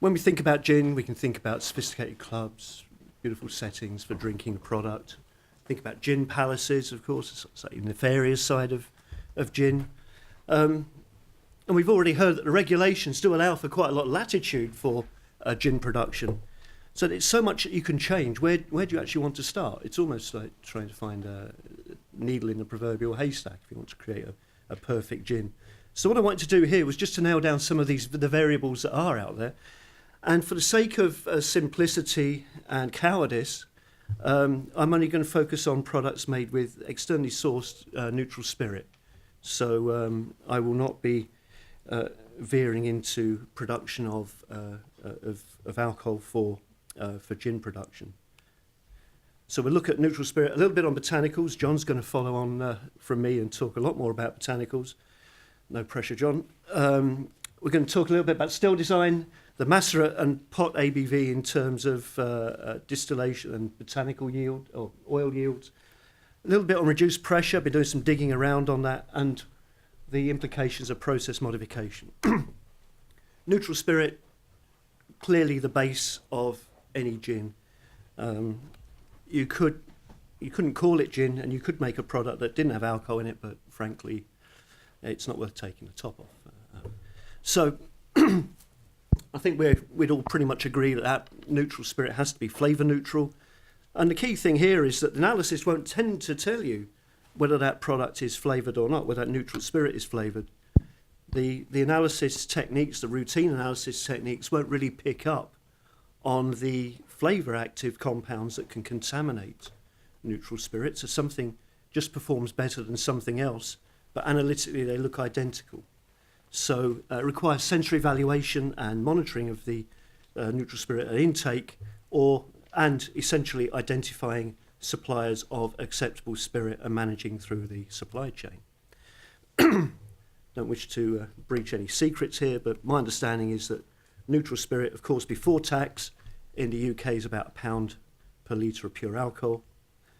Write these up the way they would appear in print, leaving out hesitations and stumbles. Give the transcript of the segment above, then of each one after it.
When we think about gin, we can think about sophisticated clubs, beautiful settings for drinking a product. Think about gin palaces, of course, it's like the nefarious side of gin. And we've already heard that the regulations do allow for quite a lot of latitude for gin production. So it's so much that you can change. Where do you actually want to start? It's almost like trying to find a needle in the proverbial haystack if you want to create a perfect gin. So what I wanted to do here was just to nail down some of the variables that are out there. And for the sake of simplicity and cowardice, I'm only going to focus on products made with externally sourced neutral spirit. So I will not be veering into production of alcohol for gin production. So we'll look at neutral spirit, a little bit on botanicals. John's going to follow on from me and talk a lot more about botanicals. No pressure, John. We're going to talk a little bit about still design, the macerate and pot ABV in terms of distillation and botanical yield or oil yields. A little bit on reduced pressure, been doing some digging around on that, and the implications of process modification. Neutral spirit, clearly the base of any gin. You couldn't call it gin, and you could make a product that didn't have alcohol in it, but frankly, it's not worth taking the top off. So I think we'd all pretty much agree that neutral spirit has to be flavour neutral. And the key thing here is that the analysis won't tend to tell you whether that product is flavoured or not, whether that neutral spirit is flavoured. The analysis techniques, the routine analysis techniques, won't really pick up on the flavour active compounds that can contaminate neutral spirits. So something just performs better than something else, but analytically they look identical. So it requires sensory evaluation and monitoring of the neutral spirit at intake, and essentially identifying suppliers of acceptable spirit and managing through the supply chain. Don't wish to breach any secrets here, but my understanding is that neutral spirit, of course, before tax in the UK is about £1 per litre of pure alcohol.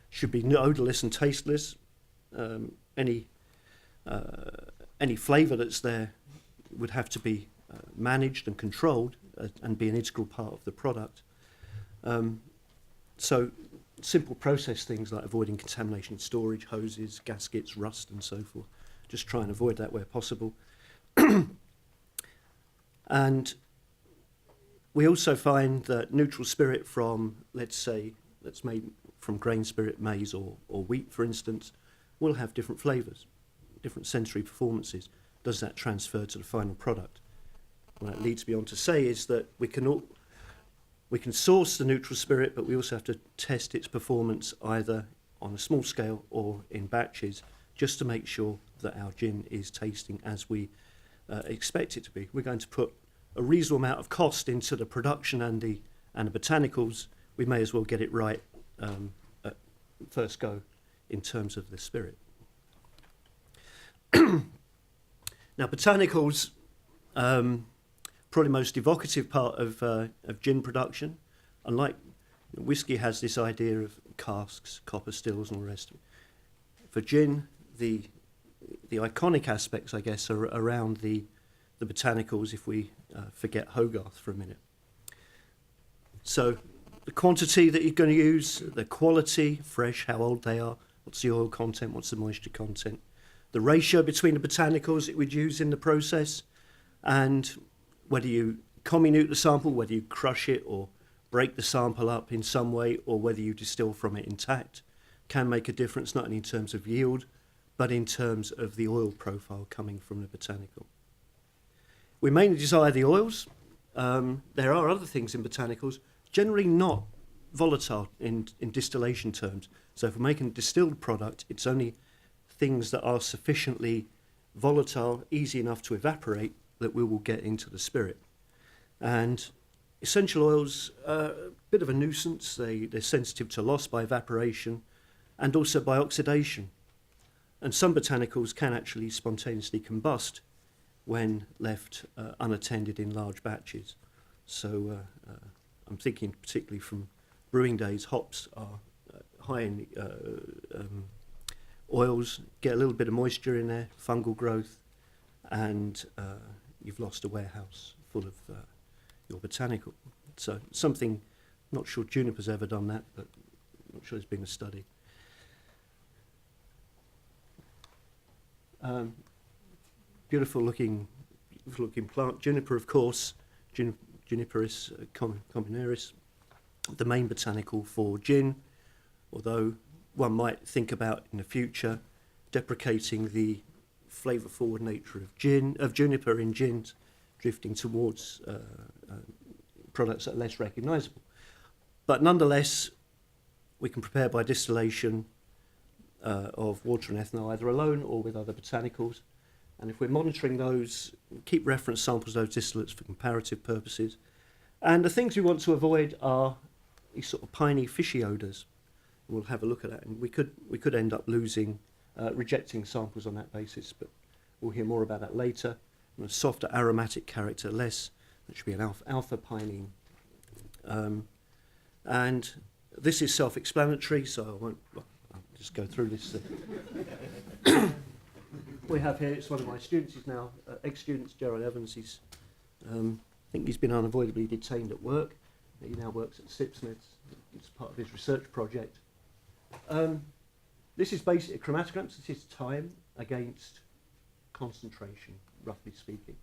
Should be odourless and tasteless. Any flavour that's there would have to be managed and controlled and be an integral part of the product. So simple process things like avoiding contamination in storage, hoses, gaskets, rust and so forth. Just try and avoid that where possible. And we also find that neutral spirit from, let's made from grain spirit, maize or wheat, for instance, will have different flavours, different sensory performances. Does that transfer to the final product? What that leads me on to say is that we can source the neutral spirit, but we also have to test its performance either on a small scale or in batches, just to make sure that our gin is tasting as we expect it to be. We're going to put a reasonable amount of cost into the production and the botanicals. We may as well get it right at first go in terms of the spirit. Now, botanicals, probably most evocative part of gin production. Unlike whiskey has this idea of casks, copper stills and all the rest of it. For gin, the iconic aspects, I guess, are around the botanicals if we forget Hogarth for a minute. So the quantity that you're going to use, the quality, fresh, how old they are, what's the oil content, what's the moisture content, the ratio between the botanicals that we'd use in the process, and whether you comminute the sample, whether you crush it or break the sample up in some way, or whether you distill from it intact, can make a difference not only in terms of yield, but in terms of the oil profile coming from the botanical. We mainly desire the oils. There are other things in botanicals, generally not volatile in distillation terms. So if we're making a distilled product, it's only things that are sufficiently volatile, easy enough to evaporate, that we will get into the spirit. And essential oils are a bit of a nuisance. They're sensitive to loss by evaporation and also by oxidation. And some botanicals can actually spontaneously combust when left unattended in large batches. So I'm thinking particularly from brewing days, hops are high in oils, get a little bit of moisture in there, fungal growth, and you've lost a warehouse full of your botanical. So something, not sure juniper's ever done that, but I'm not sure there's been a study. Beautiful looking plant. Juniper, of course, Juniperus communaris, the main botanical for gin, although one might think about in the future deprecating the flavour-forward nature of juniper in gins, drifting towards products that are less recognisable. But nonetheless, we can prepare by distillation of water and ethanol, either alone or with other botanicals. And if we're monitoring those, keep reference samples of those distillates for comparative purposes. And the things we want to avoid are these sort of piney, fishy odours. We'll have a look at that, and we could end up rejecting samples on that basis, but we'll hear more about that later. And a softer aromatic character, less, that should be an alpha pinene. And this is self-explanatory, so I'll just go through this. We have here, it's one of my students, he's now ex-student, Gerald Evans. I think he's been unavoidably detained at work. He now works at Sipsmiths. It's part of his research project. This is basically chromatograms. This is time against concentration, roughly speaking.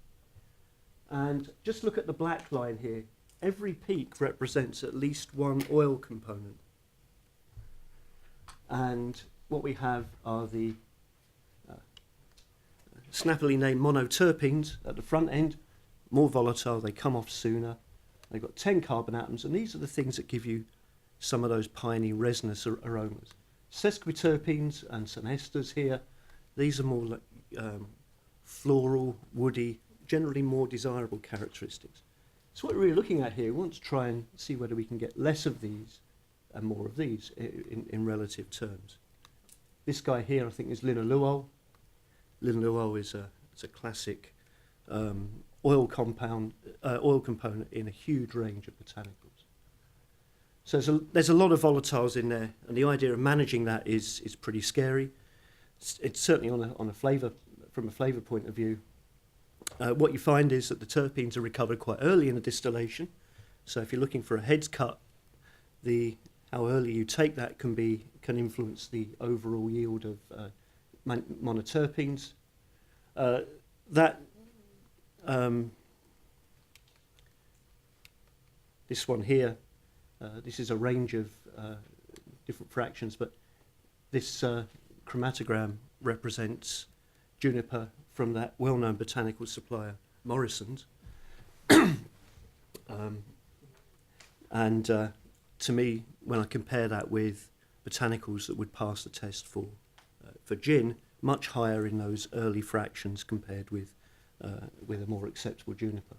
And just look at the black line here. Every peak represents at least one oil component. And what we have are the snappily named monoterpenes at the front end, more volatile, they come off sooner. They've got 10 carbon atoms, and these are the things that give you some of those piney, resinous aromas. Sesquiterpenes and some esters here. These are more like floral, woody, generally more desirable characteristics. So what we're really looking at here, we want to try and see whether we can get less of these and more of these in relative terms. This guy here, I think, is linalool. Linalool is a classic oil component in a huge range of botanicals. So there's a lot of volatiles in there, and the idea of managing that is pretty scary. It's certainly on a flavour, from a flavour point of view. What you find is that the terpenes are recovered quite early in the distillation. So if you're looking for a heads cut, how early you take that can influence the overall yield of monoterpenes. This one here, this is a range of different fractions, but this chromatogram represents juniper from that well-known botanical supplier, Morrison's. To me, when I compare that with botanicals that would pass the test for gin, much higher in those early fractions compared with a more acceptable juniper.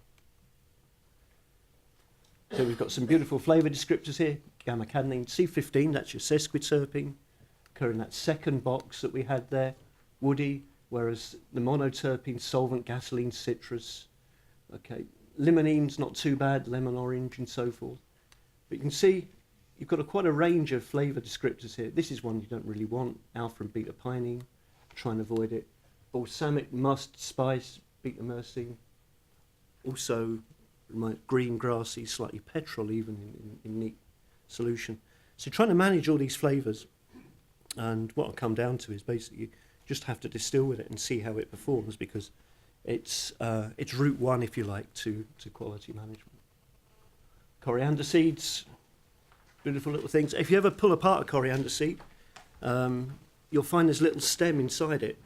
So we've got some beautiful flavour descriptors here. Gamma-cannine, C15, that's your sesquiterpene, occur in that second box that we had there. Woody, whereas the monoterpene, solvent, gasoline, citrus. Okay, limonene's not too bad, lemon, orange, and so forth. But you can see you've got quite a range of flavour descriptors here. This is one you don't really want, alpha and beta pinene, try and avoid it. Balsamic, must, spice, beta myrcene. Also, green, grassy, slightly petrol even in neat solution. So trying to manage all these flavours, and what I'll come down to is basically you just have to distill with it and see how it performs, because it's route one, if you like, to quality management. Coriander seeds, beautiful little things. If you ever pull apart a coriander seed, you'll find there's a little stem inside it,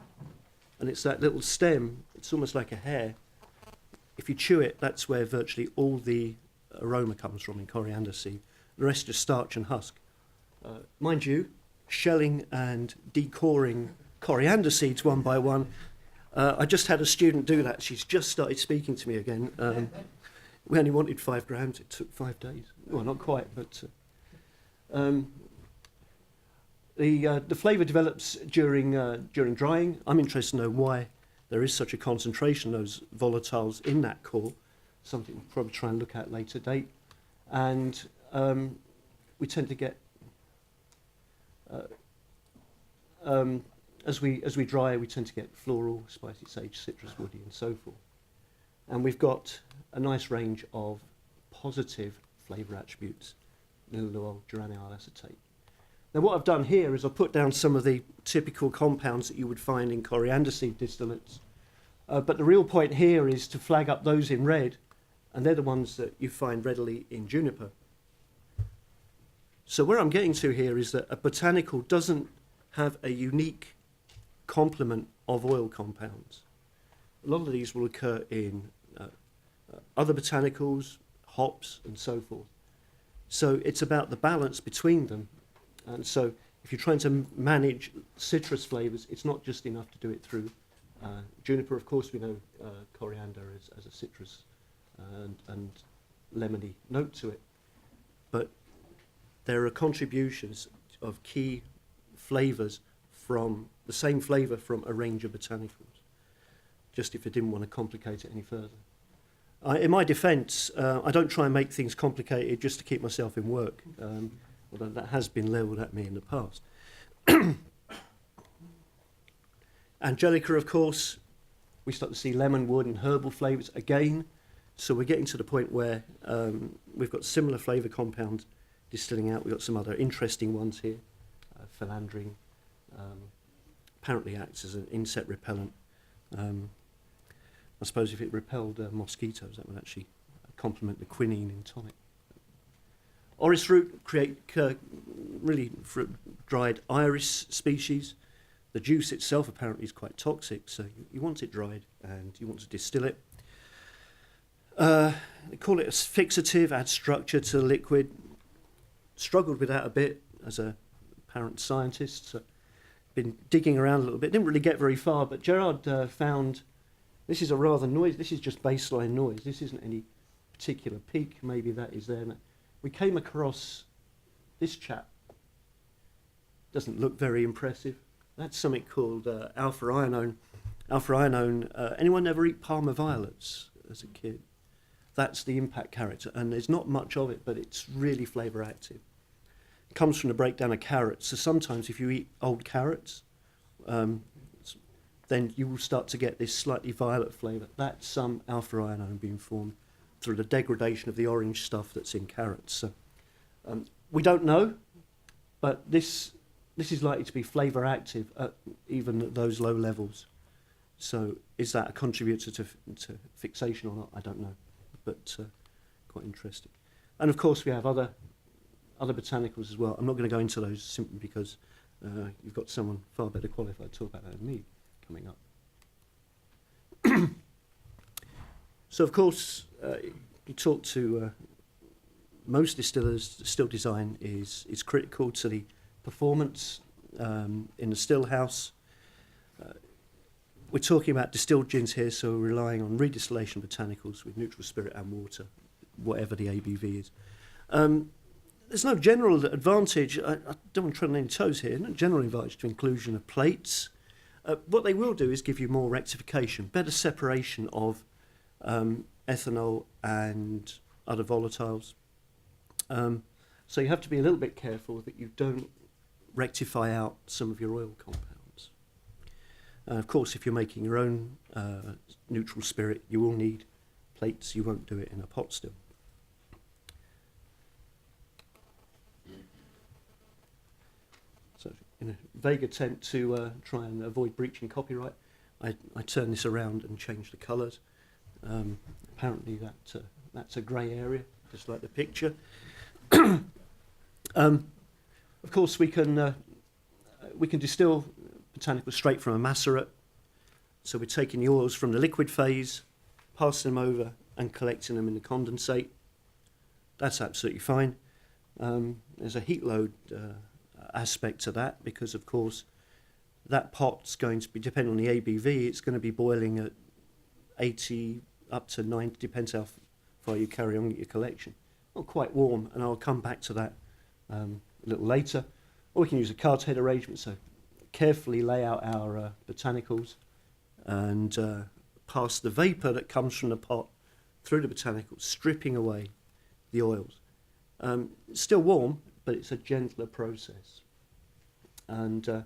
and it's that little stem, it's almost like a hair. If you chew it, that's where virtually all the aroma comes from in coriander seed. The rest is just starch and husk. Mind you, shelling and decoring coriander seeds one by one. I just had a student do that. She's just started speaking to me again. We only wanted 5 grams. It took 5 days. Well, not quite, but the flavour develops during drying. I'm interested to know why there is such a concentration of those volatiles in that core. Something we'll probably try and look at later date. And we tend to get as we dry, we tend to get floral, spicy, sage, citrus, woody, and so forth. And we've got a nice range of positive flavour attributes, linalool oil, geranyl acetate. Now what I've done here is I've put down some of the typical compounds that you would find in coriander seed distillates, but the real point here is to flag up those in red, and they're the ones that you find readily in juniper. So where I'm getting to here is that a botanical doesn't have a unique complement of oil compounds. A lot of these will occur in other botanicals, hops, and so forth. So it's about the balance between them. And so if you're trying to manage citrus flavours, it's not just enough to do it through juniper. Of course, we know coriander as a citrus and lemony note to it. But there are contributions of key flavours from the same flavour from a range of botanicals, just if I didn't want to complicate it any further. In my defence, I don't try and make things complicated just to keep myself in work, although that has been levelled at me in the past. Angelica, of course, we start to see lemon, wood and herbal flavours again, so we're getting to the point where we've got similar flavour compounds distilling out. We've got some other interesting ones here. Philandering apparently acts as an insect repellent. I suppose if it repelled mosquitoes, that would actually complement the quinine in tonic. Orris root create really dried iris species. The juice itself apparently is quite toxic, so you want it dried and you want to distill it. They call it a fixative, add structure to the liquid. Struggled with that a bit as a apparent scientist, so been digging around a little bit. Didn't really get very far, but Gerard found this is a rather noise. This is just baseline noise. This isn't any particular peak. Maybe that is there. We came across this chap. Doesn't look very impressive. That's something called alpha ionone. Alpha ionone. Anyone ever eat Parma violets as a kid? That's the impact character, and there's not much of it, but it's really flavour active. It comes from the breakdown of carrots, so sometimes if you eat old carrots, then you will start to get this slightly violet flavour. That's some alpha ionone being formed through the degradation of the orange stuff that's in carrots. So, we don't know, but this is likely to be flavour active even at those low levels. So is that a contributor to fixation or not? I don't know, but quite interesting. And of course we have other botanicals as well. I'm not going to go into those simply because you've got someone far better qualified to talk about that than me coming up. So of course you talk to most distillers. Still design is critical to the performance in the still house. We're talking about distilled gins here, so we're relying on redistillation botanicals with neutral spirit and water, whatever the ABV is. There's no general advantage, I don't want to tread on any toes here, no general advantage to inclusion of plates. What they will do is give you more rectification, better separation of ethanol and other volatiles. So you have to be a little bit careful that you don't rectify out some of your oil compounds. Of course, if you're making your own neutral spirit, you will need plates. You won't do it in a pot still. So in a vague attempt to try and avoid breaching copyright, I turn this around and change the colours. Apparently that's a grey area, just like the picture. Of course, we can distill botanicals straight from a macerate. So we're taking the oils from the liquid phase, passing them over and collecting them in the condensate. That's absolutely fine. There's a heat load aspect to that because, of course, that pot's going to be, depending on the ABV, it's going to be boiling at 80 up to 90, depends how far you carry on with your collection. Not quite warm, and I'll come back to that a little later. Or we can use a card head arrangement, so carefully lay out our botanicals and pass the vapour that comes from the pot through the botanicals, stripping away the oils. It's still warm, but it's a gentler process. And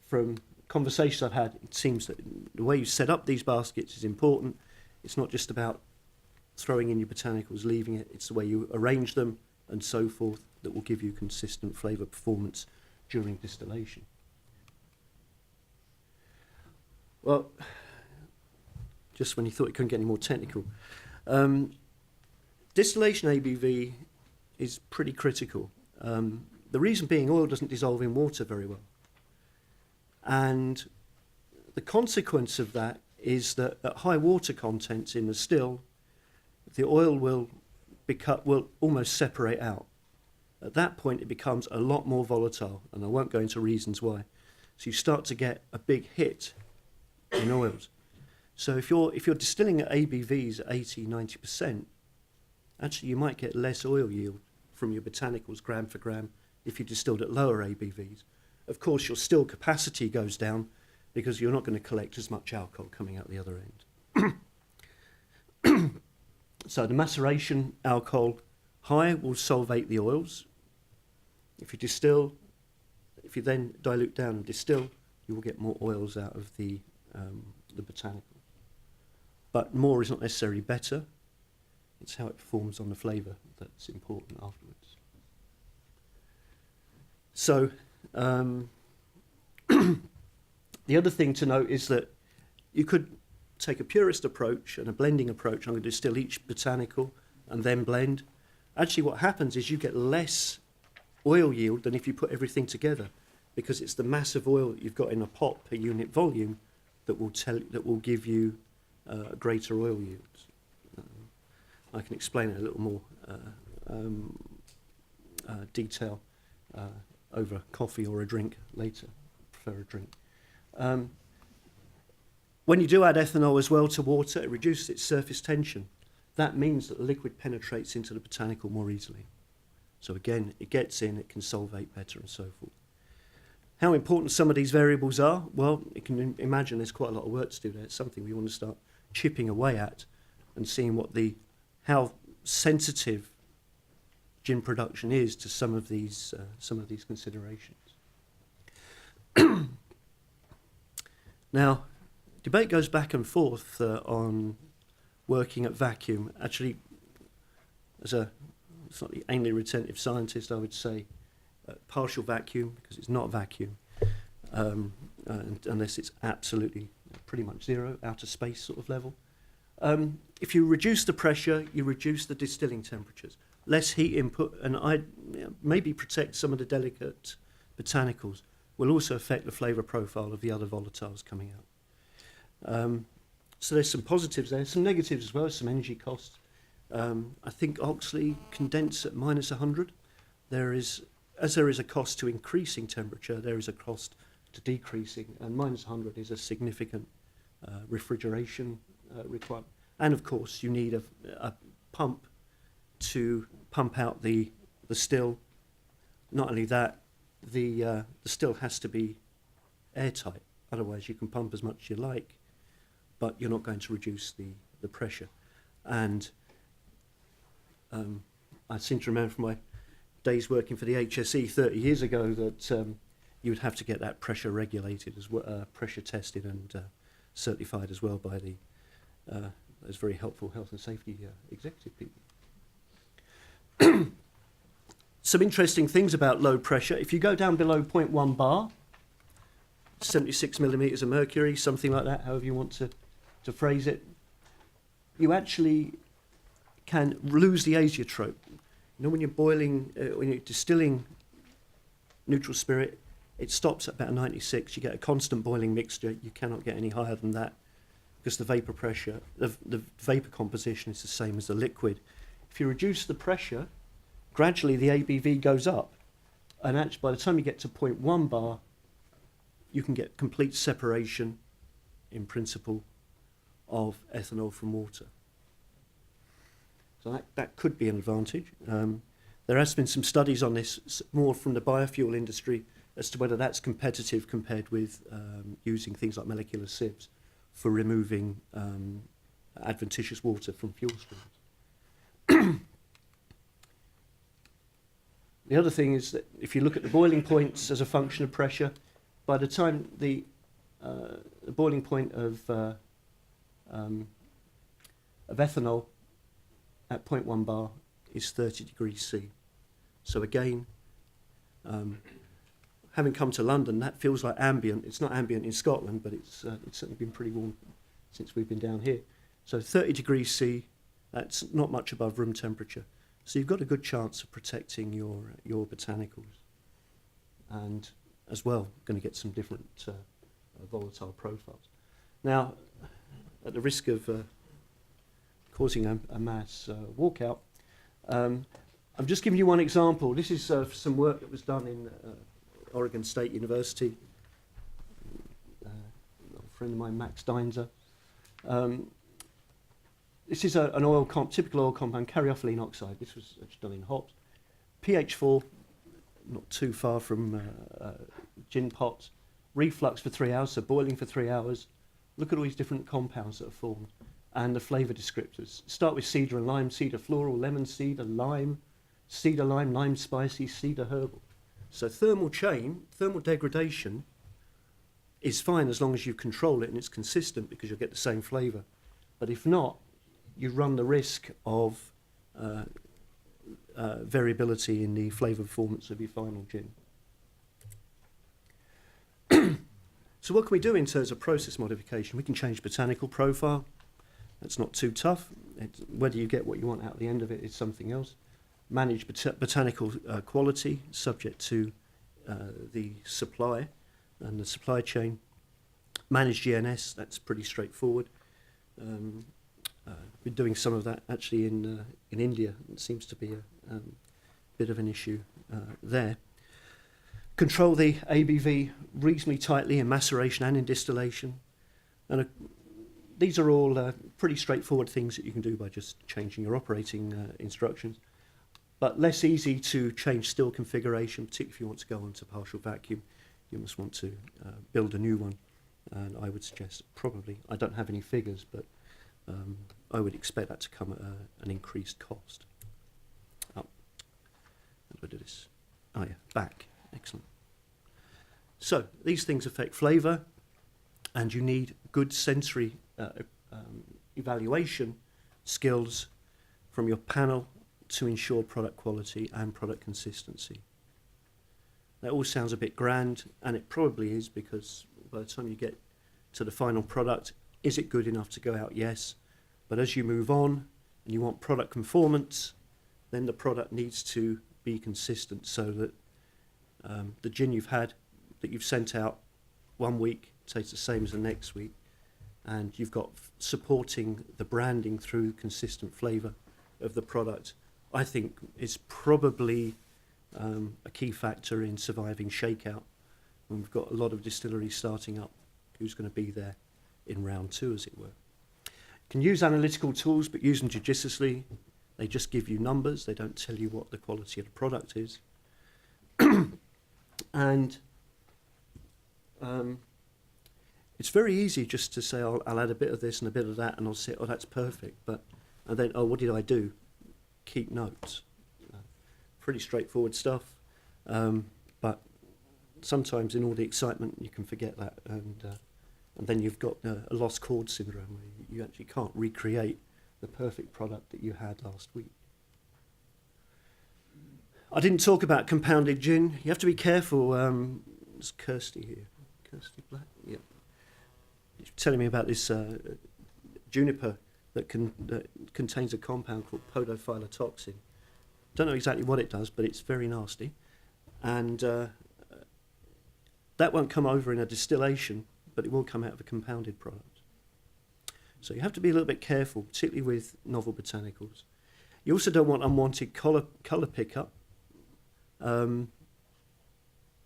from conversations I've had, it seems that the way you set up these baskets is important. It's not just about throwing in your botanicals, leaving it. It's the way you arrange them and so forth that will give you consistent flavour performance during distillation. Well, just when you thought it couldn't get any more technical, distillation ABV is pretty critical. The reason being, oil doesn't dissolve in water very well. And the consequence of that is that at high water contents in the still, the oil will almost separate out. At that point, it becomes a lot more volatile, and I won't go into reasons why. So you start to get a big hit in oils. So if you're distilling at ABVs at 80, 90%, actually you might get less oil yield from your botanicals gram for gram if you distilled at lower ABVs. Of course, your still capacity goes down because you're not going to collect as much alcohol coming out the other end. So the maceration alcohol high will solvate the oils. If you then dilute down and distill, you will get more oils out of the botanical. But more is not necessarily better. It's how it performs on the flavour that's important afterwards. So the other thing to note is that you could take a purist approach and a blending approach. I'm going to distill each botanical and then blend. Actually, what happens is you get less oil yield than if you put everything together, because it's the mass of oil that you've got in a pot per unit volume that will give you greater oil yields. I can explain it a little more detail over coffee or a drink later. I prefer a drink. When you do add ethanol as well to water, it reduces its surface tension. That means that the liquid penetrates into the botanical more easily. So again, it gets in, it can solvate better and so forth. How important some of these variables are? Well, you can imagine there's quite a lot of work to do there. It's something we want to start chipping away at and seeing how sensitive gin production is to some of these considerations. Now, debate goes back and forth on working at vacuum. Actually, as a slightly anally retentive scientist, I would say partial vacuum, because it's not vacuum, unless it's absolutely pretty much zero, outer space sort of level. If you reduce the pressure, you reduce the distilling temperatures. Less heat input, and maybe protect some of the delicate botanicals, will also affect the flavour profile of the other volatiles coming out. So there's some positives there, some negatives as well, some energy costs. I think Oxley condense at minus 100. There is a cost to increasing temperature, there is a cost to decreasing, and minus 100 is a significant refrigeration requirement. And of course, you need a pump to pump out the still. Not only that, the still has to be airtight. Otherwise, you can pump as much as you like, but you're not going to reduce the pressure. And I seem to remember from my days working for the HSE 30 years ago that you would have to get that pressure regulated, as well, pressure tested and certified as well by those very helpful health and safety executive people. Some interesting things about low pressure. If you go down below 0.1 bar, 76 millimeters of mercury, something like that, however you want to phrase it, you actually can lose the azeotrope. You know, when you're distilling neutral spirit, it stops at about 96. You get a constant boiling mixture. You cannot get any higher than that because the vapor pressure, the vapor composition is the same as the liquid. If you reduce the pressure, gradually the ABV goes up. And actually, by the time you get to 0.1 bar, you can get complete separation, in principle, of ethanol from water. So that could be an advantage. There has been some studies on this, more from the biofuel industry, as to whether that's competitive compared with using things like molecular sieves for removing adventitious water from fuel streams. The other thing is that if you look at the boiling points as a function of pressure, by the time the boiling point of ethanol at 0.1 bar is 30 degrees C. So again, having come to London, that feels like ambient. It's not ambient in Scotland, but it's certainly been pretty warm since we've been down here. So 30 degrees C, that's not much above room temperature. So you've got a good chance of protecting your botanicals. And as well, going to get some different volatile profiles. Now, at the risk of causing a mass walkout, I'm just giving you one example. This is some work that was done in Oregon State University. A friend of mine, Max Deinzer. This is an typical oil compound, caryophyllene oxide. This was actually done in hops. pH 4, not too far from gin pots. Reflux for 3 hours, so boiling for 3 hours. Look at all these different compounds that are formed and the flavour descriptors. Start with cedar and lime, cedar floral, lemon cedar, lime, lime spicy, cedar herbal. So thermal degradation is fine as long as you control it and it's consistent, because you'll get the same flavour. But if not, you run the risk of variability in the flavour performance of your final gin. So what can we do in terms of process modification? We can change botanical profile. That's not too tough. Whether you get what you want out at the end of it is something else. Manage botanical quality, subject to the supply and the supply chain. Manage GNS, that's pretty straightforward. We're doing some of that actually in India. It seems to be a bit of an issue there. Control the ABV reasonably tightly in maceration and in distillation. And these are all pretty straightforward things that you can do by just changing your operating instructions. But less easy to change still configuration, particularly if you want to go onto partial vacuum. You must want to build a new one. And I would suggest probably, I don't have any figures, but I would expect that to come at an increased cost. Up. How do I do this? Oh yeah, back. Excellent. So these things affect flavour, and you need good sensory evaluation skills from your panel to ensure product quality and product consistency. That all sounds a bit grand, and it probably is, because by the time you get to the final product, is it good enough to go out? Yes. But as you move on and you want product conformance, then the product needs to be consistent, so that the gin you've had, that you've sent out 1 week, tastes the same as the next week, and you've got supporting the branding through consistent flavour of the product, I think is probably a key factor in surviving shakeout. When we've got a lot of distilleries starting up, who's going to be there in round 2, as it were. You can use analytical tools, but use them judiciously. They just give you numbers. They don't tell you what the quality of the product is. And it's very easy just to say, I'll add a bit of this and a bit of that, and I'll say, oh, that's perfect. And then, oh, what did I do? Keep notes. Pretty straightforward stuff. But sometimes in all the excitement, you can forget that. And then you've got a lost chord syndrome, where you actually can't recreate the perfect product that you had last week. I didn't talk about compounded gin. You have to be careful. There's Kirsty here. Kirsty Black? Yeah. She's telling me about this juniper that contains a compound called podophyllatoxin. Don't know exactly what it does, but it's very nasty. And that won't come over in a distillation, but it will come out of a compounded product. So you have to be a little bit careful, particularly with novel botanicals. You also don't want unwanted colour pickup.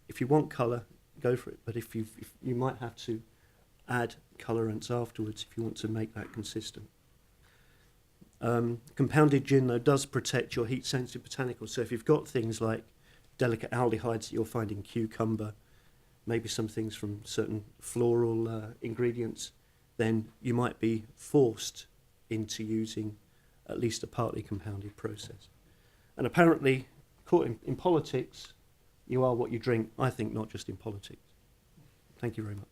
If you want colour, go for it. But if you might have to add colorants afterwards if you want to make that consistent. Compounded gin, though, does protect your heat-sensitive botanicals. So if you've got things like delicate aldehydes that you'll find in cucumber, maybe some things from certain floral ingredients, then you might be forced into using at least a partly compounded process. And apparently, caught in politics, you are what you drink. I think not just in politics. Thank you very much.